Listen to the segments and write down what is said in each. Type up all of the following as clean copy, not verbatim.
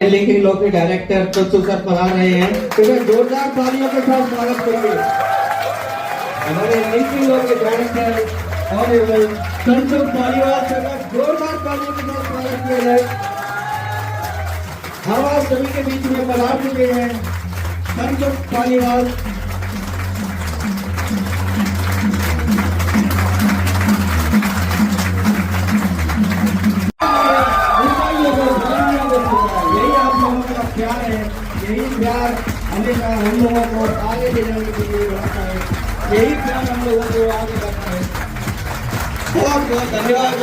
लेकिन लोग के डायरेक्टर तो सर पढ़ा रहे हैं, तो मैं जोरदार तालियों के साथ स्वागत करेंगे हमारे लेकिन लोग के डायरेक्टर ऑनरेबल संतोष पालीवाल सर का जोरदार तालियों के साथ स्वागत किया जाए। हम आप सभी के बीच में पधार चुके हैं संतोष पालीवाल। प्यार है, यही प्यार हमेशा हम लोगों को आगे ले जाने के लिए बढ़ाता है, यही प्यार हम लोगों को आगे बढ़ाता है। बहुत बहुत धन्यवाद।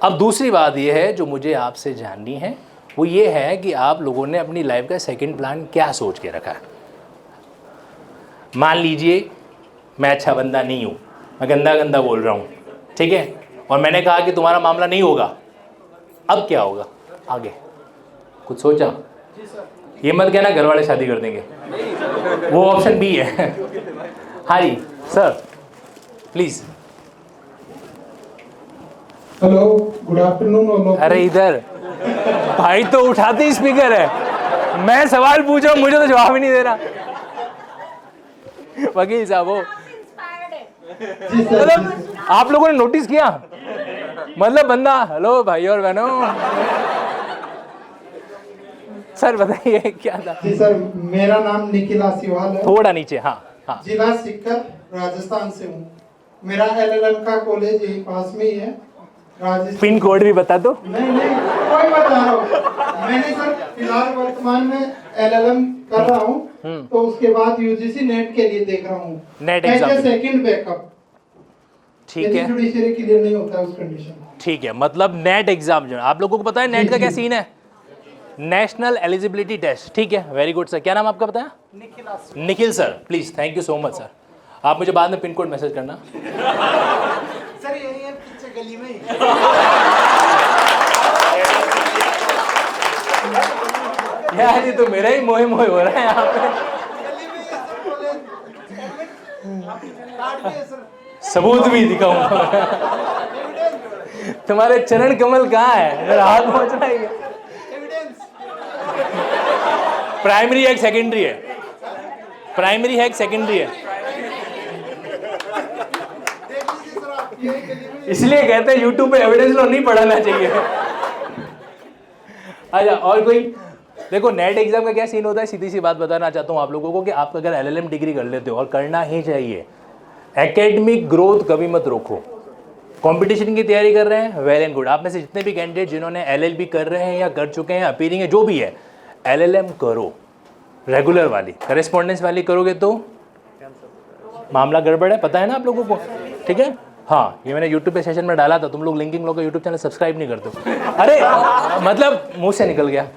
अब दूसरी बात यह है जो मुझे आपसे जाननी है, वो ये है कि आप लोगों ने अपनी लाइफ का सेकंड प्लान क्या सोच के रखा है। मान लीजिए मैं अच्छा बंदा नहीं हूँ, मैं गंदा गंदा बोल रहा हूँ, ठीक है, और मैंने कहा कि तुम्हारा मामला नहीं होगा, अब क्या होगा आगे? कुछ सोचा? ये मत कहना घर वाले शादी कर देंगे, वो ऑप्शन बी है। हाँ जी sir please. Hello, good afternoon. अरे इधर भाई तो उठाते स्पीकर है, मैं सवाल पूछ रहा हूँ, मुझे तो जवाब ही नहीं दे रहा। वकील साहब हो, मतलब आप लोगों ने नोटिस किया, मतलब बंदा हेलो भाई और बहनों। सर बताइए क्या था? जी सर, मेरा नाम निखिल आसीवाल है। थोड़ा नीचे। हाँ हाँ। जिला सीकर, राजस्थान से हूँ। मेरा LLM का कॉलेज यही पास में ही है, राजस्थान। पिन कोड भी बता दो। नहीं कोई बता रहा हूँ। मैंने सर फिलहाल वर्तमान में LLM कर रहा हूँ, तो उसके बाद UGC नेट के लिए देख रहा हूँ, नेट एग्जाम सेकंड बैकअप। ठीक है, जुडिशरी क्लियर नहीं होता है उस कंडीशन। ठीक है, मतलब नेट एग्जाम जो आप लोगों को पता है नेट का क्या सीन है? National eligibility test. ठीक है, वेरी गुड सर। क्या नाम आपका बताया? Nikhil sir, please, thank you so much sir. आप मुझे बाद में पिन कोड मैसेज करना। सर यही है पीछे गली में। यार ये तो मेरा ही मोहे मोहे हो रहा है यहाँ पे। सबूत भी दिखाऊंगा। तुम्हारे चरण कमल कहाँ है? मेरा हाथ पहुंच रहा है। प्राइमरी है कि सेकेंडरी है? प्राइमरी है कि सेकेंडरी है? इसलिए कहते हैं यूट्यूब पे एविडेंस लो नहीं पढ़ाना चाहिए। अच्छा, और कोई? देखो नेट एग्जाम का क्या सीन होता है, सीधी सी बात बताना चाहता हूँ आप लोगों को कि आप अगर LLM डिग्री कर लेते हो, और करना ही चाहिए, एकेडमिक ग्रोथ कभी मत रोको। कंपटीशन की तैयारी कर रहे हैं, वेल एंड गुड। आप में से जितने भी कैंडिडेट जिन्होंने LLB कर रहे हैं या कर चुके हैं, अपीयरिंग है, जो भी है, LLM करो, रेगुलर वाली, करेस्पॉन्डेंस वाली करोगे तो मामला गड़बड़ है, पता है ना आप लोगों को, ठीक है? हाँ, ये मैंने यूट्यूब पे सेशन में डाला था, तुम लोग लिंकिंग लोग का यूट्यूब चैनल सब्सक्राइब नहीं करते हो। अरे मतलब मुंह से निकल गया।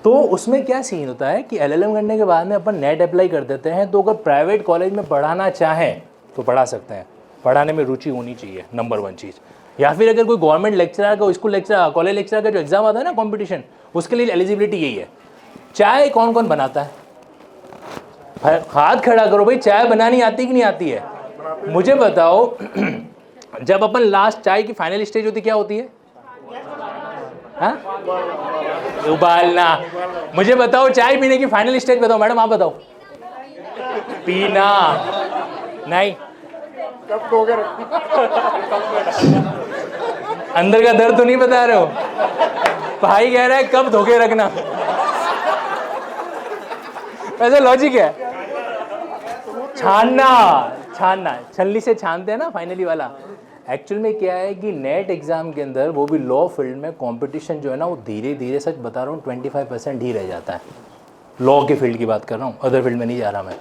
तो उसमें क्या सीन होता है कि LLM करने के बाद में अपन नेट अप्लाई कर देते हैं, तो अगर प्राइवेट कॉलेज में पढ़ाना चाहें तो पढ़ा सकते हैं, पढ़ाने में रुचि होनी चाहिए, नंबर 1 चीज़। या फिर अगर कोई गवर्नमेंट लेक्चरर का, स्कूल लेक्चरर, कॉलेज लेक्चरर का जो एग्जाम आता है ना कॉम्पिटिशन, उसके लिए एलिजिबिलिटी यही है। चाय कौन कौन बनाता है? हाथ खड़ा करो भाई, चाय बनानी आती कि नहीं आती है? मुझे बताओ, जब अपन लास्ट चाय की फाइनल स्टेज होती क्या होती है? हाँ? उबालना। मुझे बताओ चाय पीने की फाइनल स्टेज बताओ मैडम, आप बताओ। पीना नहीं, अंदर का दर्द तो नहीं बता रहे हो? भाई कह रहा है कब धोखे रखना। वैसे लॉजिक है, छानना, छानना, छलनी से छानते हैं ना फाइनली वाला। एक्चुअल में क्या है कि नेट एग्जाम के अंदर, वो भी लॉ फील्ड में, कंपटीशन जो है ना वो धीरे धीरे, सच बता रहा हूँ, 25% ही रह जाता है। लॉ के फील्ड की बात कर रहा हूँ, अदर फील्ड में नहीं जा रहा मैं।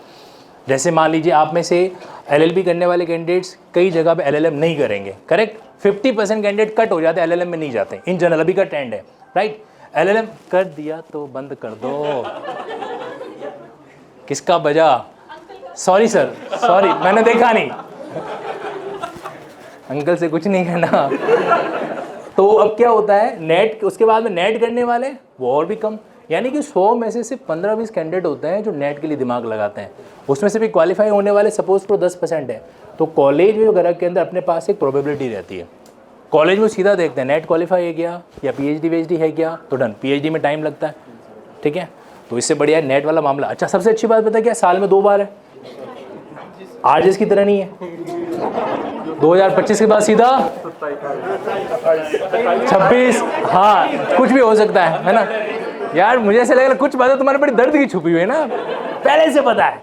जैसे मान लीजिए आप में से LLB करने वाले कैंडिडेट्स कई जगह पे LLM नहीं करेंगे, करेक्ट? 50% कैंडिडेट कट हो जाते हैं, LLM में नहीं जाते इन जनरल, अभी का ट्रेंड है, राइट? LLM कर दिया तो बंद कर दो। किसका बजा? सॉरी सर, सॉरी, मैंने देखा नहीं। अंकल से कुछ नहीं कहना। तो अब क्या होता है, नेट, उसके बाद में नेट करने वाले वो और भी कम, यानी कि 100 में से सिर्फ 15-20 कैंडिडेट होते हैं जो नेट के लिए दिमाग लगाते हैं, उसमें से भी क्वालिफाई होने वाले सपोज तो 10% है। तो कॉलेज में वगैरह के अंदर अपने पास एक प्रोबेबिलिटी रहती है। कॉलेज में सीधा देखते हैं नेट क्वालिफाई है क्या या PhD है क्या, तो डन। PhD में टाइम लगता है, ठीक है, तो इससे बढ़िया है नेट वाला मामला। अच्छा, सबसे अच्छी बात पता है क्या, साल में 2 बार है, आरजेस की तरह नहीं है। 2025 के बाद सीधा 26, हाँ कुछ भी हो सकता है ना यार। मुझे ऐसा लग रहा है कुछ बातें तुम्हारे बड़ी दर्द की छुपी हुई है ना, पहले से पता है।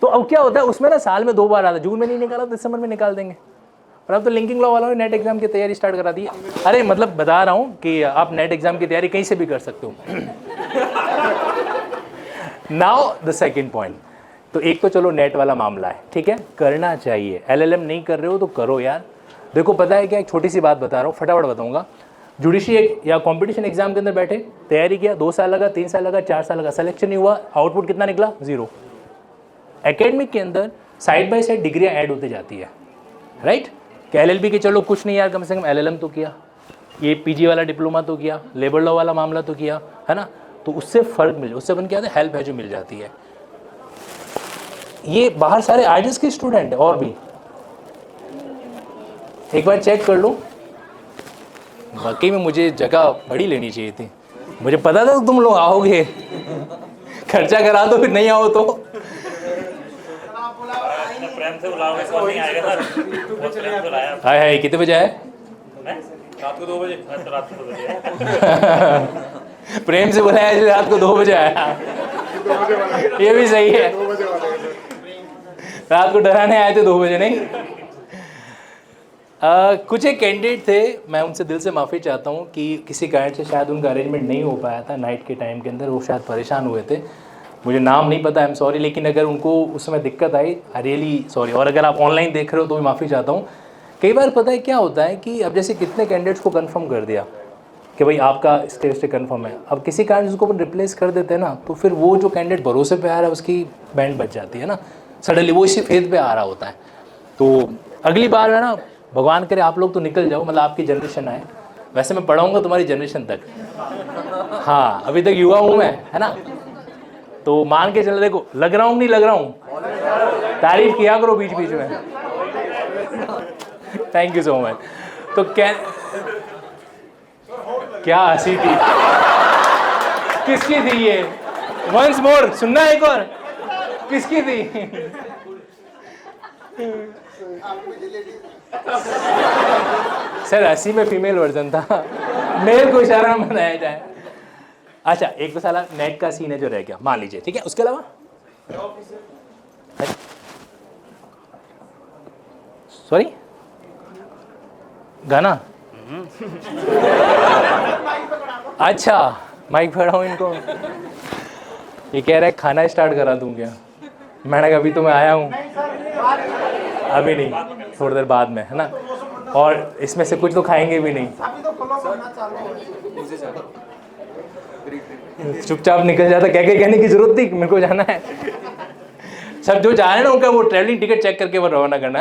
तो अब क्या होता है उसमें ना, साल में 2 बार आता है, जून में नहीं निकाला तो दिसंबर में निकाल देंगे। और अब तो लिंकिंग लॉ वालों ने नेट एग्जाम की तैयारी स्टार्ट करा दी है। अरे मतलब बता रहा हूँ कि आप नेट एग्जाम की तैयारी कहीं से भी कर सकते हो। नाउ द सेकेंड पॉइंट, तो एक तो चलो नेट वाला मामला है, ठीक है, करना चाहिए। LLM नहीं कर रहे हो तो करो यार। देखो पता है क्या, एक छोटी सी बात बता रहा हूँ, फटाफट बताऊंगा। जुडिशरी या कंपटीशन एग्जाम के अंदर बैठे, तैयारी किया, 2 साल लगा, 3 साल लगा, 4 साल लगा, सिलेक्शन नहीं हुआ, आउटपुट कितना निकला, 0। एकेडमिक के अंदर साइड बाय साइड डिग्रियाँ ऐड होती जाती है, राइट। कि LLB के चलो कुछ नहीं यार, कम से कम LLM तो किया, ये PG वाला डिप्लोमा तो किया, लेबर लॉ वाला मामला तो किया, है ना, तो उससे फ़र्क मिल, उससे अपन क्या है, हेल्प है जो मिल जाती है। ये बाहर सारे आर्टिस्ट के स्टूडेंट और भी एक बार चेक कर लो। वाकई में मुझे जगह बड़ी लेनी चाहिए थी, मुझे पता था तुम लोग आओगे। खर्चा करा दो फिर नहीं आओ तो प्रेम से बुलाओगे कौन नहीं आएगा सर, बहुत प्रेम से बुलाया। हाय हाय, कितने बजे आए? रात को 2 बजे। अच्छा रात को 2 बजे। प्रेम से बुलाया जो रात को 2 बजे आया, ये भी सही है। रात को डराने आए थे 2 बजे नहीं। कुछ एक कैंडिडेट थे, मैं उनसे दिल से माफ़ी चाहता हूँ कि किसी कारण से शायद उनका अरेंजमेंट नहीं हो पाया था नाइट के टाइम के अंदर, वो शायद परेशान हुए थे, मुझे नाम नहीं पता, आई एम सॉरी। लेकिन अगर उनको उस समय दिक्कत आई, आई रियली सॉरी। और अगर आप ऑनलाइन देख रहे हो तो भी माफ़ी चाहता हूँ। कई बार पता है क्या होता है कि अब जैसे कितने कैंडिडेट्स को कंफर्म कर दिया कि भाई आपका स्टेज से कंफर्म है, अब किसी कारण से उसको अपन रिप्लेस कर देते हैं ना, तो फिर वो जो कैंडिडेट भरोसे पे आ रहा है उसकी बैंड बच जाती है ना, सडनली वो इसी फेज पे आ रहा होता है। तो अगली बार है ना, भगवान करे आप लोग तो निकल जाओ, मतलब आपकी जनरेशन आए। वैसे मैं पढ़ाऊँगा तुम्हारी जनरेशन तक, हाँ अभी तक युवा हूँ मैं, है ना, तो मान के चलो। देखो लग रहा हूँ नहीं लग रहा हूँ, तारीफ किया करो बीच बीच में। Thank you so much. तो क्या हंसी थी, किसकी थी ये? वंस मोर सुनना एक और, किसकी थी? सर हंसी में फीमेल वर्जन था, मेल को इशारा में बनाया जाए। अच्छा एक तो साला नेट का सीन है जो रह गया, मान लीजिए, ठीक है। उसके अलावा सॉरी गाना, अच्छा माइक पकड़ाऊं इनको। ये कह रहा है खाना स्टार्ट करा दूं क्या? मैंने कहा अभी तो मैं आया हूँ, अभी नहीं, थोड़ी देर बाद में, है ना। और इसमें से कुछ तो खाएंगे भी नहीं, चुपचाप निकल जाता। क्या क्या कहने की जरूरत थी, मेरे को जाना है। सब जो जा रहे हैं ना उनका वो ट्रैवलिंग टिकट चेक करके वो रवाना करना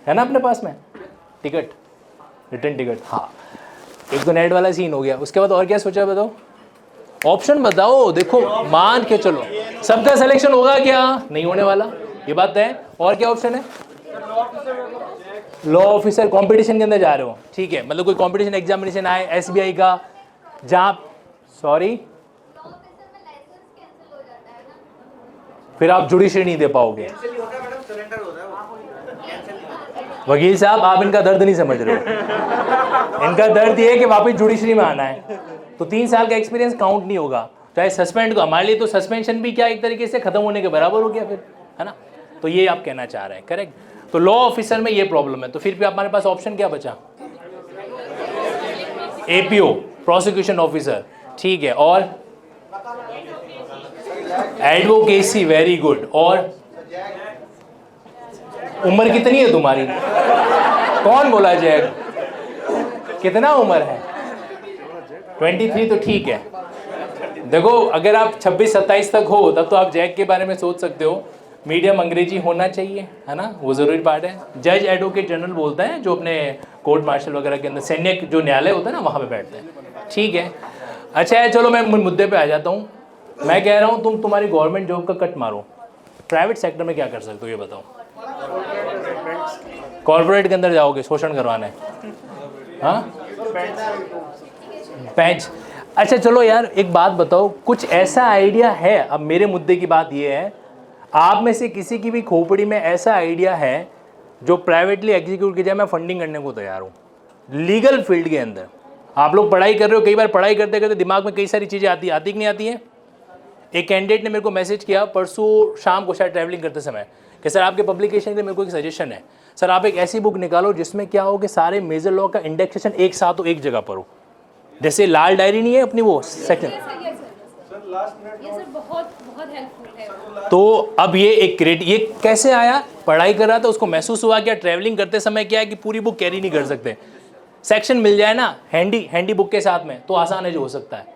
है ना अपने पास में टिकट, रिटर्न टिकट। हाँ एक तो नेट वाला सीन हो गया। उसके बाद और क्या सोचा बताओ, ऑप्शन बताओ। देखो मान के चलो सबका सिलेक्शन होगा क्या, नहीं होने वाला, ये बात है। और क्या ऑप्शन है? लॉ ऑफिसर कंपटीशन के अंदर जा रहे हो, ठीक है, मतलब कोई कंपटीशन एग्जामिनेशन आए SBI का, जहाँ सॉरी फिर आप जुडिशरी नहीं दे पाओगे। वकील साहब आप इनका दर्द नहीं समझ रहे हो। इनका दर्द ये है कि वापस जुडिशरी में आना है, तो 3 साल का एक्सपीरियंस काउंट नहीं होगा, चाहे सस्पेंड को। हमारे लिए तो सस्पेंशन भी क्या एक तरीके से खत्म होने के बराबर हो गया फिर, है ना। तो ये आप कहना चाह रहे हैं, करेक्ट। तो लॉ ऑफिसर में ये प्रॉब्लम है। तो फिर भी हमारे पास ऑप्शन क्या बचा? APO प्रोसिक्यूशन ऑफिसर, ठीक है, और एडवोकेसी, वेरी गुड। और उम्र कितनी है तुम्हारी? कौन बोला जैक? कितना उम्र है? 23 तो ठीक है। देखो अगर आप 26-27 तक हो तब तो आप जैक के बारे में सोच सकते हो। मीडियम अंग्रेजी होना चाहिए, है ना, वो ज़रूरी पार्ट है। जज एडवोकेट जनरल बोलते हैं जो अपने कोर्ट मार्शल वगैरह के अंदर, सैन्य जो न्यायालय होता है ना, वहाँ पे बैठते हैं, ठीक है। अच्छा है, चलो मैं मुद्दे पे आ जाता हूँ। मैं कह रहा हूँ तुम तुम्हारी गवर्नमेंट जॉब का कट मारो, प्राइवेट सेक्टर में क्या कर सकते हो ये बताओ। कॉर्पोरेट के अंदर जाओगे शोषण करवाने, हाँ पैच। अच्छा चलो यार एक बात बताओ, कुछ ऐसा आइडिया है, अब मेरे मुद्दे की बात ये है, आप में से किसी की भी खोपड़ी में ऐसा आइडिया है जो प्राइवेटली एग्जीक्यूट किया जाए, मैं फंडिंग करने को तैयार हूँ लीगल फील्ड के अंदर। आप लोग पढ़ाई कर रहे हो, कई बार पढ़ाई करते करते दिमाग में कई सारी चीज़ें आती कि नहीं आती है। एक कैंडिडेट ने मेरे को मैसेज किया परसों शाम को शायद ट्रैवलिंग करते समय कि सर आपके पब्लिकेशन के लिए मेरे को एक सजेशन है, सर आप एक ऐसी बुक निकालो जिसमें क्या हो कि सारे मेजर लॉ का इंडेक्सेशन एक साथ हो, एक जगह पर हो, जैसे लाल डायरी नहीं है अपनी वो सेक्शन। तो अब ये एक क्रेडिट, ये कैसे आया, पढ़ाई कर रहा था उसको महसूस हुआ क्या ट्रैवलिंग करते समय क्या है कि पूरी बुक कैरी नहीं कर सकते, सेक्शन मिल जाए ना हैंडी बुक के साथ में तो आसान है जो हो सकता है,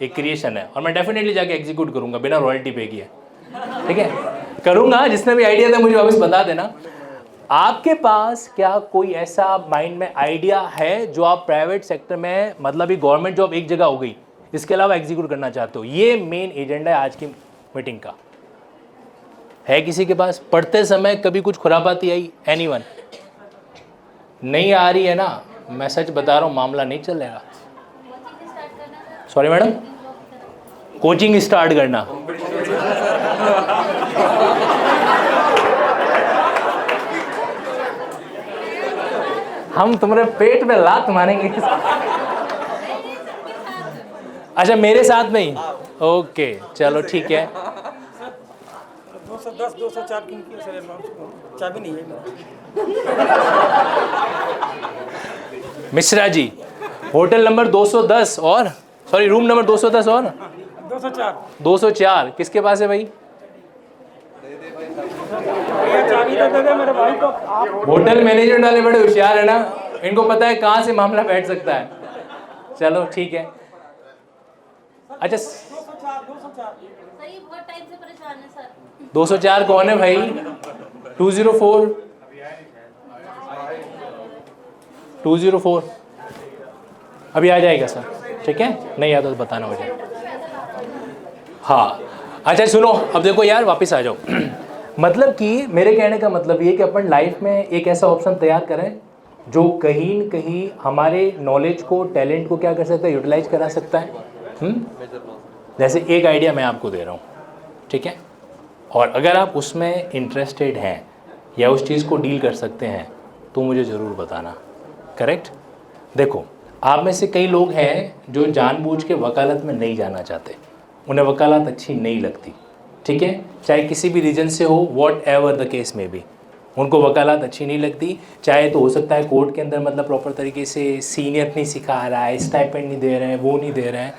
एक क्रिएशन है। और मैं डेफिनेटली जाके एग्जीक्यूट करूंगा बिना रॉयल्टी पे किए, ठीक है करूंगा। जिसने भी आइडिया था मुझे वापस बता देना। आपके पास क्या कोई ऐसा माइंड में आइडिया है जो आप प्राइवेट सेक्टर में, मतलब ये गवर्नमेंट जॉब एक जगह हो गई, इसके अलावा एग्जीक्यूट करना चाहते हो? ये मेन एजेंडा है आज की मीटिंग का। है किसी के पास? पढ़ते समय कभी कुछ खुरापाती आई? एनीवन? नहीं आ रही है ना, मैं सच बता रहा हूँ मामला नहीं चलेगा। सॉरी मैडम, कोचिंग स्टार्ट करना। हम तुम्हारे पेट में लात मारेंगे। अच्छा मेरे साथ में ही, ओके चलो ठीक है। 210 204 की सर चाबी नहीं है। मिश्रा जी, होटल नंबर 210 और सॉरी रूम नंबर 210 और 204 किसके पास है भाई? चाबी तो दे दे मेरे भाई को। होटल मैनेजमेंट वाले बड़े होशियार है ना, इनको पता है कहाँ से मामला बैठ सकता है। चलो ठीक है। अच्छा 204 कौन है भाई? 204 अभी आ जाएगा सर, ठीक है नहीं आता तो बताना मुझे। हाँ अच्छा सुनो, अब देखो यार वापस आ जाओ। मतलब कि मेरे कहने का मतलब ये कि अपन लाइफ में एक ऐसा ऑप्शन तैयार करें जो कहीं न कहीं हमारे नॉलेज को, टैलेंट को क्या कर सकता है, यूटिलाइज करा सकता है। जैसे एक आइडिया मैं आपको दे रहा हूँ, ठीक है, और अगर आप उसमें इंटरेस्टेड हैं या उस चीज़ को डील कर सकते हैं तो मुझे ज़रूर बताना। करेक्ट? देखो आप में से कई लोग हैं जो जानबूझ के वकालत में नहीं जाना चाहते, उन्हें वकालत अच्छी नहीं लगती, ठीक है, चाहे किसी भी रीजन से हो, वॉट एवर द केस में भी उनको वकालत अच्छी नहीं लगती। चाहे तो हो सकता है कोर्ट के अंदर मतलब प्रॉपर तरीके से सीनियर नहीं सिखा रहा है, स्टाइपेंड नहीं दे रहे हैं, वो नहीं दे रहे हैं,